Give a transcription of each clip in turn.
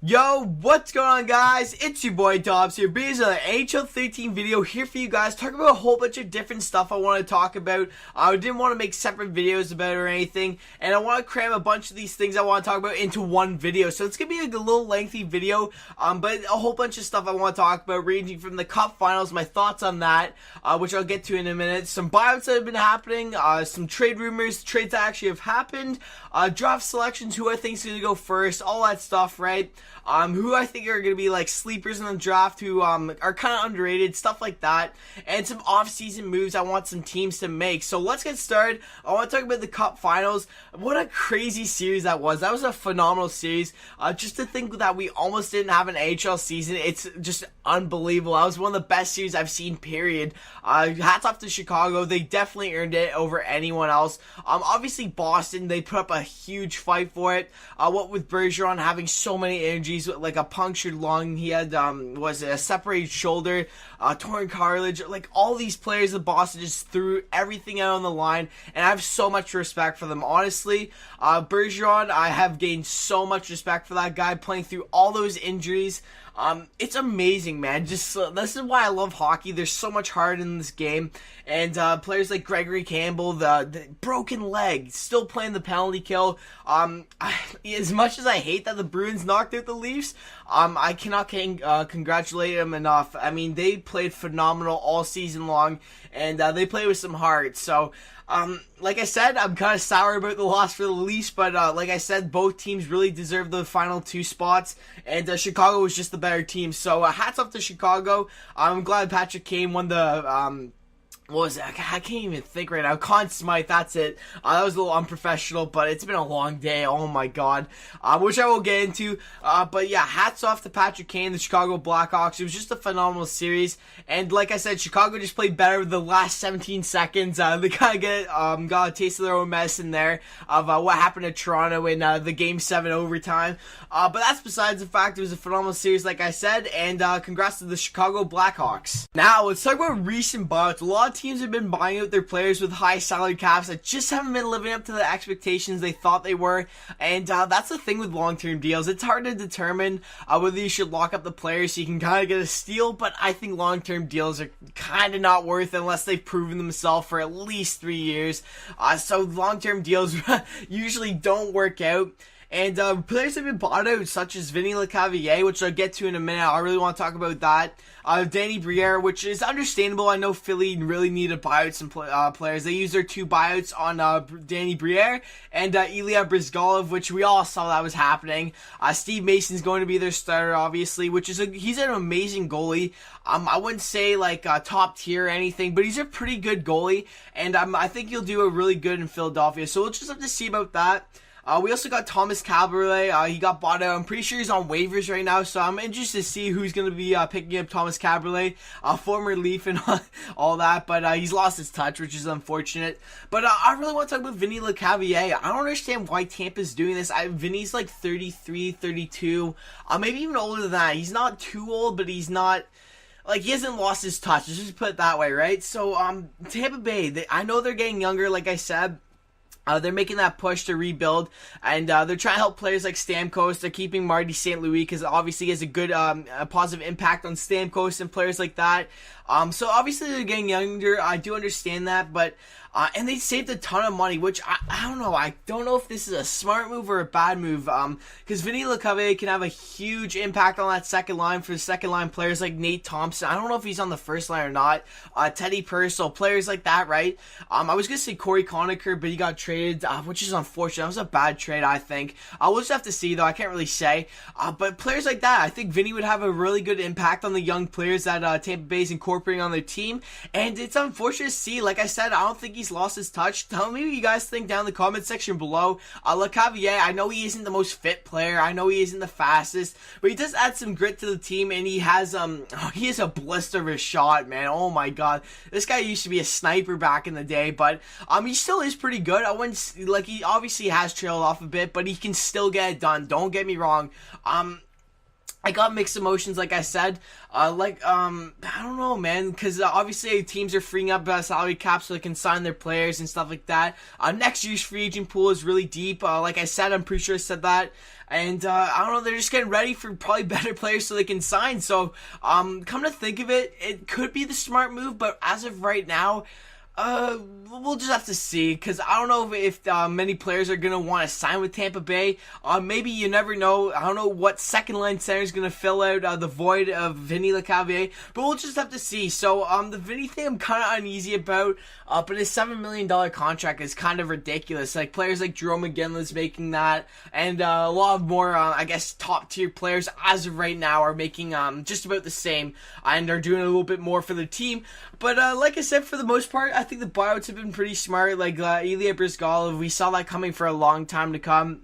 Yo, what's going on, guys? It's your boy Dooobbz here, bringing another NHL 13 video here for you guys, talking about a whole bunch of different stuff I want to talk about. I didn't want to make separate videos about it or anything, and I want to cram a bunch of these things I want to talk about into one video. So it's going to be a little lengthy video, but a whole bunch of stuff I want to talk about, ranging from the Cup Finals, my thoughts on that, which I'll get to in a minute, some buyouts that have been happening, some trade rumors, trades that actually have happened, draft selections, who I think is going to go first, all that stuff, right? Who I think are going to be like sleepers in the draft, who are kind of underrated, stuff like that, and some off-season moves I want some teams to make. So let's get started. I want to talk about the Cup Finals. What a crazy series that was. That was a phenomenal series. Just to think that we almost didn't have an NHL season, it's just unbelievable. That was one of the best series I've seen, period. Hats off to Chicago. They definitely earned it over anyone else. Obviously Boston, they put up a huge fight for it. What with Bergeron having so many injuries, like a punctured lung, he had was it a separated shoulder, torn cartilage, like all these players of Boston just threw everything out on the line, and I have so much respect for them, honestly. Bergeron, I have gained so much respect for that guy, playing through all those injuries. It's amazing, man. Just this is why I love hockey. There's so much heart in this game, and players like Gregory Campbell, the broken leg, still playing the penalty kill. As much as I hate that the Bruins knocked out the Leafs, I cannot congratulate them enough. I mean, they played phenomenal all season long, and they play with some heart. So, like I said, I'm kind of sour about the loss for the Leafs, but like I said, both teams really deserve the final two spots, and Chicago was just the better team. So hats off to Chicago. I'm glad Patrick Kane won the what was it? I can't even think right now. Conn Smythe, that's it. That was a little unprofessional, but it's been a long day. Oh my god. Which I will get into. But yeah, hats off to Patrick Kane, the Chicago Blackhawks. It was just a phenomenal series. And like I said, Chicago just played better the last 17 seconds. They kind of got a taste of their own medicine there of what happened to Toronto in the Game 7 overtime. But that's besides the fact. It was a phenomenal series, like I said. And congrats to the Chicago Blackhawks. Now, let's talk about recent buyouts. A lot of teams have been buying out their players with high salary caps that just haven't been living up to the expectations they thought they were, and that's the thing with long-term deals. It's hard to determine whether you should lock up the players so you can kind of get a steal, but I think long-term deals are kind of not worth it unless they've proven themselves for at least 3 years. So long-term deals usually don't work out. And players have been bought out, such as Vinny Lecavalier, which I'll get to in a minute. I really want to talk about that. Danny Briere, which is understandable. I know Philly really needed to buy out some players. They used their 2 buyouts on Danny Briere and Ilya Bryzgalov, which we all saw that was happening. Steve Mason's going to be their starter, obviously, which is he's an amazing goalie. I wouldn't say like top tier or anything, but he's a pretty good goalie, and I think he'll do a really good in Philadelphia. So we'll just have to see about that. We also got Thomas Caberlet. He got bought out. I'm pretty sure he's on waivers right now, so I'm interested to see who's going to be picking up Thomas Caberlet, former Leaf and all that, but he's lost his touch, which is unfortunate. But I really want to talk about Vinny Lecavalier. I don't understand why Tampa's doing this. Vinny's like 33, 32, maybe even older than that. He's not too old, but he's not... Like, he hasn't lost his touch. Let's just put it that way, right? So, Tampa Bay, I know they're getting younger, like I said. They're making that push to rebuild, and they're trying to help players like Stamkos. They're keeping Marty St. Louis because obviously he has a good a positive impact on Stamkos and players like that. So obviously they're getting younger. I do understand that, but and they saved a ton of money, which I don't know. I don't know if this is a smart move or a bad move. Because Vinny Lecavalier can have a huge impact on that second line for second line players like Nate Thompson. I don't know if he's on the first line or not. Teddy Purcell, players like that, right? I was gonna say Corey Conacher, but he got traded, which is unfortunate. That was a bad trade, I think. We'll just have to see, though. I can't really say. But players like that, I think Vinny would have a really good impact on the young players that Tampa Bay is incorporating on their team. And it's unfortunate to see. Like I said, I don't think he's lost his touch. Tell me what you guys think down in the comment section below. Lecavalier, I know he isn't the most fit player. I know he isn't the fastest, but he does add some grit to the team, and he has he has a blister of a shot, man. Oh my god, this guy used to be a sniper back in the day, but he still is pretty good. I wouldn't like, he obviously has trailed off a bit, but he can still get it done. Don't get me wrong. I got mixed emotions, like I said. I don't know, man, because obviously teams are freeing up salary cap so they can sign their players and stuff like that. Next year's free agent pool is really deep. Like I said, I'm pretty sure I said that. And I don't know, they're just getting ready for probably better players so they can sign. So, come to think of it, it could be the smart move, but as of right now, we'll just have to see, because I don't know if many players are going to want to sign with Tampa Bay. Maybe, you never know. I don't know what second-line center is going to fill out the void of Vinny Lecavalier, but we'll just have to see. So, the Vinny thing I'm kind of uneasy about, but his $7 million contract is kind of ridiculous. Like, players like Jerome McGinley's making that, and a lot of more, I guess, top-tier players as of right now are making just about the same, and are doing a little bit more for their team. But like I said, for the most part, I think the buyouts have been pretty smart. Like Ilya Bryzgalov, we saw that coming for a long time to come.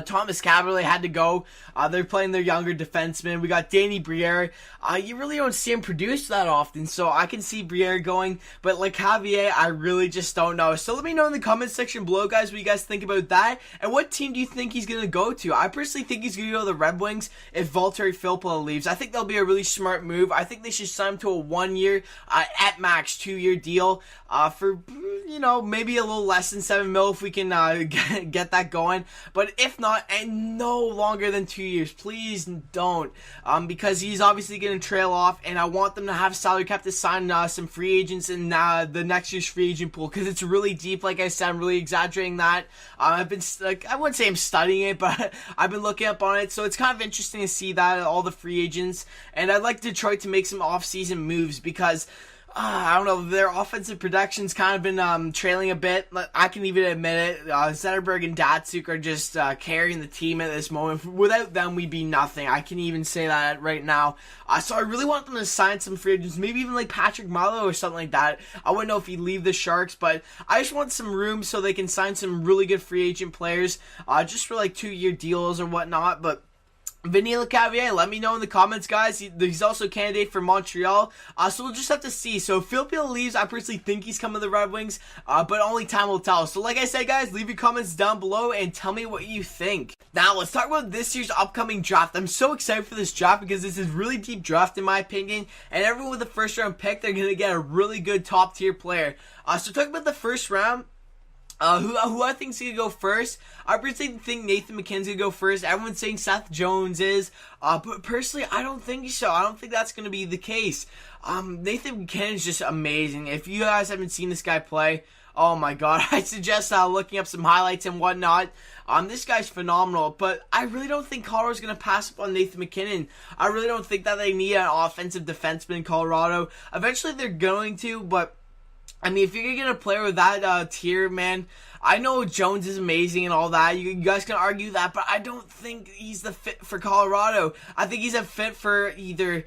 Thomas Cavalli had to go. They're playing their younger defenseman. We got Danny Briere. You really don't see him produce that often, so I can see Briere going. But like Javier, I really just don't know. So let me know in the comment section below, guys, what you guys think about that. And what team do you think he's going to go to? I personally think he's going to go to the Red Wings if Valtteri Filppula leaves. I think that'll be a really smart move. I think they should sign him to a 1-year, at max 2-year deal for, you know, maybe a little less than $7 million if we can get that going. But if not, and no longer than 2 years, please don't, because he's obviously going to trail off, and I want them to have salary cap to sign some free agents in the next year's free agent pool, because it's really deep. Like I said, I'm really exaggerating that. I've been, I wouldn't say I'm studying it, but I've been looking up on it, so it's kind of interesting to see that, all the free agents, and I'd like Detroit to make some off-season moves, because I don't know, their offensive production's kind of been trailing a bit. I can even admit it. Zetterberg and Datsuk are just carrying the team at this moment. Without them, we'd be nothing. I can even say that right now. So I really want them to sign some free agents, maybe even like Patrick Marleau or something like that. I wouldn't know if he'd leave the Sharks, but I just want some room so they can sign some really good free agent players, just for like 2-year deals or whatnot. But Vinny Lecavalier, let me know in the comments, guys. He's also a candidate for Montreal, so we'll just have to see. So if Filppula leaves, I personally think he's coming to the Red Wings, but only time will tell. So like I said, guys, leave your comments down below and tell me what you think. Now, let's talk about this year's upcoming draft. I'm so excited for this draft because this is a really deep draft in my opinion, and everyone with the first round pick, they're going to get a really good top tier player. So talking about the first round, who I think is going to go first. I personally think Nathan MacKinnon's going to go first. Everyone's saying Seth Jones is. But personally, I don't think so. I don't think that's going to be the case. Nathan MacKinnon's just amazing. If you guys haven't seen this guy play, oh my god, I suggest looking up some highlights and whatnot. This guy's phenomenal, but I really don't think Colorado's going to pass up on Nathan MacKinnon. I really don't think that they need an offensive defenseman in Colorado. Eventually they're going to, but I mean, if you're going to get a player with that tier, man, I know Jones is amazing and all that. You guys can argue that, but I don't think he's the fit for Colorado. I think he's a fit for either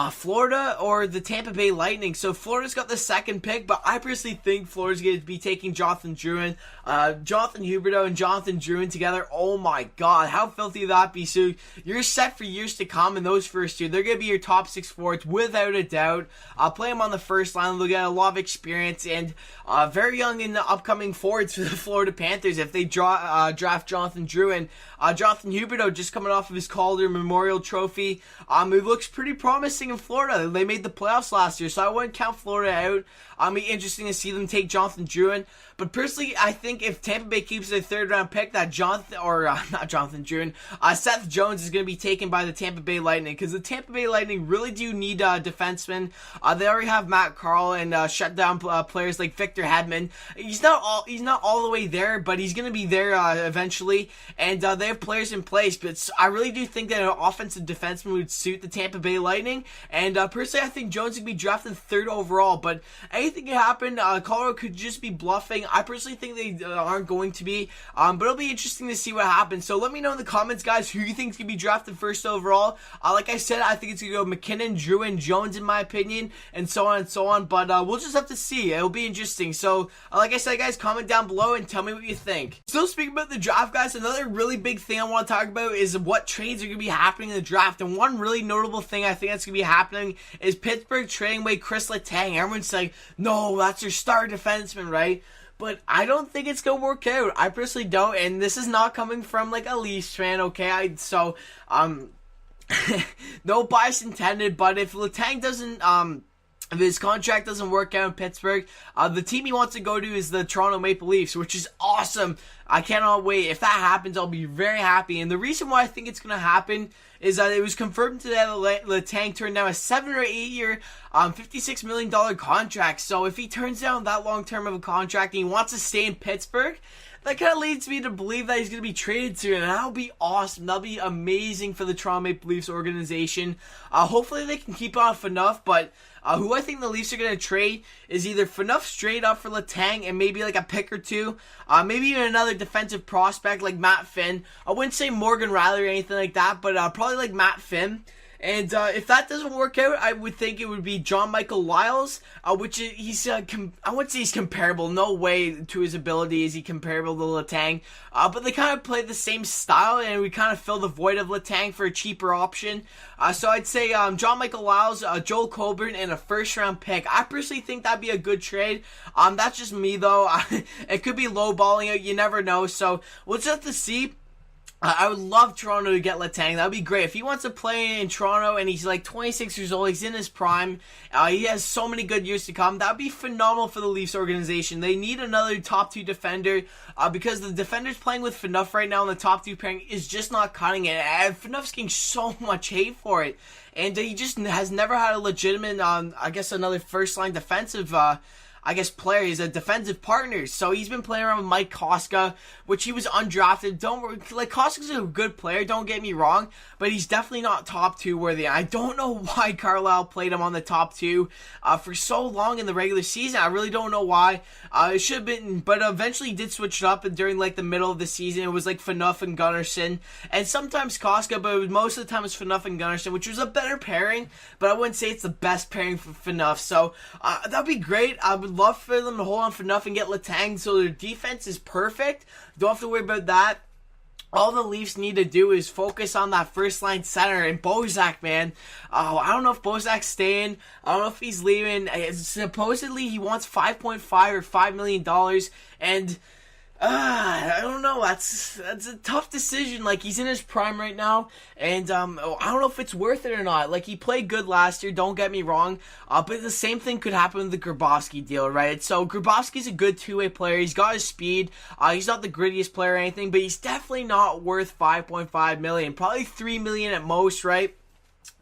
Florida or the Tampa Bay Lightning. So Florida's got the second pick, but I personally think Florida's going to be taking Jonathan Drouin, Jonathan Huberdeau and Jonathan Drouin together. Oh my god, how filthy would that be? So you're set for years to come in those first two. They're going to be your top 6 forwards without a doubt. Play them on the first line. They'll get a lot of experience and very young in the upcoming forwards for the Florida Panthers if they draft Jonathan Drouin. Jonathan Huberdeau just coming off of his Calder Memorial Trophy. It looks pretty promising in Florida. They made the playoffs last year, so I wouldn't count Florida out. It'll be interesting to see them take Jonathan Drouin. But personally, I think if Tampa Bay keeps their 3rd round pick, that not Jonathan Drouin, Seth Jones is going to be taken by the Tampa Bay Lightning, because the Tampa Bay Lightning really do need defensemen. They already have Matt Carl and shut down players like Victor Hedman. He's not all the way there, but he's going to be there eventually. And they have players in place, but I really do think that an offensive defenseman would suit the Tampa Bay Lightning. And personally, I think Jones would be drafted 3rd overall. But anything can happen. Colorado could just be bluffing. I personally think they aren't going to be, but it'll be interesting to see what happens. So let me know in the comments, guys, who you think is going to be drafted 1st overall. Like I said, I think it's going to go MacKinnon, Drouin, Jones, in my opinion, and so on and so on. But we'll just have to see. It'll be interesting. So like I said, guys, comment down below and tell me what you think. So speaking about the draft, guys, another really big thing I want to talk about is what trades are going to be happening in the draft. And one really notable thing I think that's going to be happening is Pittsburgh trading away Chris Letang. Everyone's like, no, that's your star defenseman, right? But I don't think it's going to work out. I personally don't. And this is not coming from like a Leafs fan, okay? No bias intended, but if Letang doesn't, if his contract doesn't work out in Pittsburgh, the team he wants to go to is the Toronto Maple Leafs, which is awesome. I cannot wait. If that happens, I'll be very happy. And the reason why I think it's going to happen is that it was confirmed today that Letang turned down a 7 or 8 year, $56 million contract. So if he turns down that long term of a contract and he wants to stay in Pittsburgh, that kind of leads me to believe that he's going to be traded soon, and that'll be awesome. That'll be amazing for the Toronto Maple Leafs organization. Hopefully they can keep on Phaneuf, but who I think the Leafs are going to trade is either Phaneuf straight up for Letang and maybe like a pick or two, maybe even another defensive prospect like Matt Finn. I wouldn't say Morgan Riley or anything like that, but probably like Matt Finn. And if that doesn't work out, I would think it would be John Michael Lyles, which he's, I wouldn't say he's comparable. No way to his ability is he comparable to Letang. But they kind of play the same style, and we kind of fill the void of Letang for a cheaper option. So I'd say John Michael Lyles, Joel Coburn, and a first-round pick. I personally think that'd be a good trade. That's just me, though. It could be lowballing it. You never know. So we'll just have to see. I would love Toronto to get Letang. That would be great. If he wants to play in Toronto and he's like 26 years old, he's in his prime, he has so many good years to come, that would be phenomenal for the Leafs organization. They need another top 2 defender because the defenders playing with Phaneuf right now in the top 2 pairing is just not cutting it. And Phaneuf's getting so much hate for it. And he just has never had a legitimate, I guess, another first-line defensive player. He's a defensive partner. So he's been playing around with Mike Koska, which he was undrafted. Koska's a good player, don't get me wrong, but he's definitely not top 2 worthy. I don't know why Carlisle played him on the top 2 for so long in the regular season. I really don't know why. It should have been, but eventually he did switch it up, and during like the middle of the season, it was like Phaneuf and Gunnarsson, and sometimes Koska, but most of the time it was Phaneuf and Gunnarsson, which was a better pairing, but I wouldn't say it's the best pairing for Phaneuf. So that'd be great. I would love for them to hold on Phaneuf and get Letang so their defense is perfect. Don't have to worry about that. All the Leafs need to do is focus on that first-line center. And Bozak, man. I don't know if Bozak's staying. I don't know if he's leaving. Supposedly, he wants $5.5 or $5 million. And I don't know. That's a tough decision. Like, he's in his prime right now, and I don't know if it's worth it or not. Like, he played good last year, don't get me wrong, but the same thing could happen with the Grabowski deal, right? So Grabowski's a good two-way player. He's got his speed. He's not the grittiest player or anything, but he's definitely not worth $5.5 million. Probably $3 million at most, right?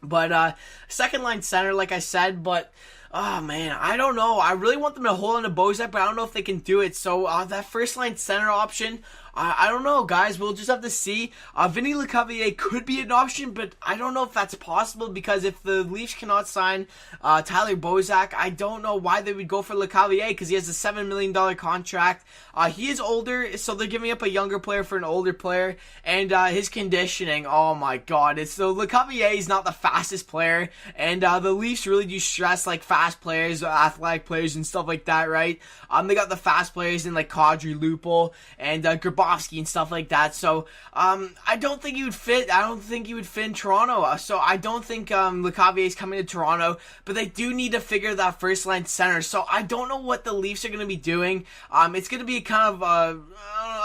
But second-line center, like I said, but oh, man, I don't know. I really want them to hold on to Bozak, but I don't know if they can do it. So, that first-line center option, I don't know, guys. We'll just have to see. Vinny Lecavalier could be an option, but I don't know if that's possible because if the Leafs cannot sign Tyler Bozak, I don't know why they would go for Lecavalier because he has a $7 million contract. He is older, so they're giving up a younger player for an older player. And his conditioning, oh my god. Lecavalier is not the fastest player, and the Leafs really do stress like fast players, athletic players, and stuff like that, right? They got the fast players in like Kadri, Lupul, and Grabowski and stuff like that. So I don't think he would fit. I don't think he would fit in Toronto. So I don't think Lecavalier is coming to Toronto. But they do need to figure that first line center. So I don't know what the Leafs are going to be doing. It's going to be kind of I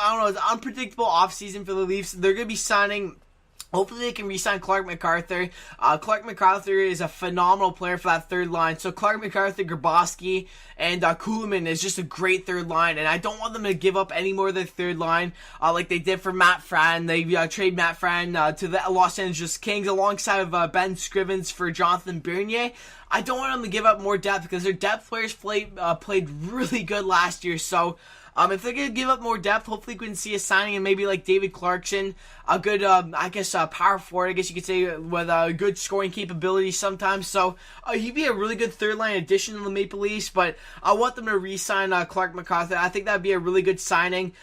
don't know, it's unpredictable offseason for the Leafs. They're going to be signing. Hopefully they can re-sign Clark MacArthur. Clark MacArthur is a phenomenal player for that third line. So Clark MacArthur, Grabowski, and Kuhlman is just a great third line. And I don't want them to give up any more of their third line like they did for Matt Fran. They trade Matt Fran to the Los Angeles Kings alongside of Ben Scrivens for Jonathan Bernier. I don't want them to give up more depth because their depth players played really good last year. So if they're going to give up more depth, hopefully we can see a signing and maybe like David Clarkson, a good, power forward, I guess you could say, with good scoring capabilities sometimes. So he'd be a really good third-line addition to the Maple Leafs, but I want them to re-sign Clark MacArthur. I think that'd be a really good signing.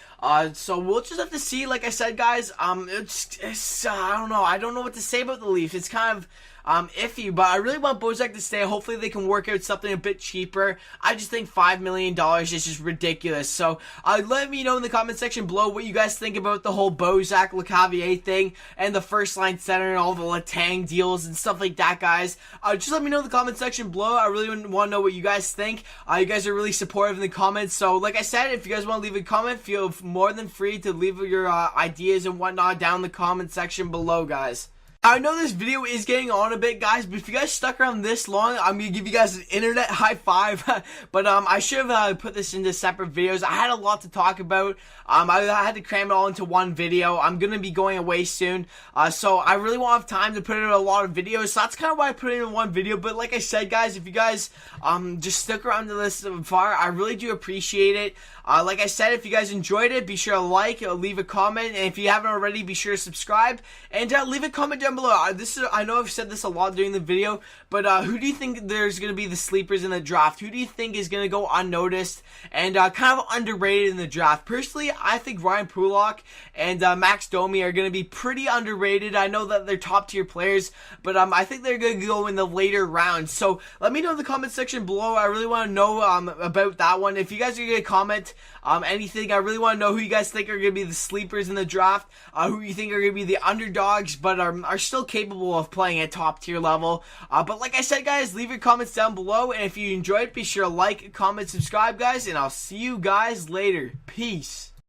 So we'll just have to see. Like I said, guys, I don't know. I don't know what to say about the Leafs. It's kind of iffy, but I really want Bozak to stay. Hopefully they can work out something a bit cheaper. I just think $5 million is just ridiculous. So let me know in the comment section below what you guys think about the whole Bozak Lecavalier thing and the first line center and all the Letang deals and stuff like that, guys. Just let me know in the comment section below. I really want to know what you guys think. You guys are really supportive in the comments. So like I said, if you guys want to leave a comment, feel more than free to leave your ideas and whatnot down in the comment section below, guys. I know this video is getting on a bit, guys, but if you guys stuck around this long, I'm going to give you guys an internet high five. But I should have put this into separate videos. I had a lot to talk about. I had to cram it all into one video. I'm going to be going away soon, so I really won't have time to put in a lot of videos. So that's kind of why I put it in one video. But like I said, guys, if you guys just stuck around to this far, I really do appreciate it. Like I said, if you guys enjoyed it, be sure to like, leave a comment, and if you haven't already, be sure to subscribe, and leave a comment down below. I know I've said this a lot during the video, but who do you think there's going to be the sleepers in the draft? Who do you think is going to go unnoticed and kind of underrated in the draft? Personally, I think Ryan Pulock and Max Domi are going to be pretty underrated. I know that they're top tier players, but I think they're going to go in the later rounds. So let me know in the comment section below. I really want to know about that one. If you guys are going to comment anything, I really want to know who you guys think are going to be the sleepers in the draft, who you think are going to be the underdogs, but are still capable of playing at top tier level. But like I said, guys, leave your comments down below, and if you enjoyed, be sure to like, comment, subscribe, guys, and I'll see you guys later. Peace.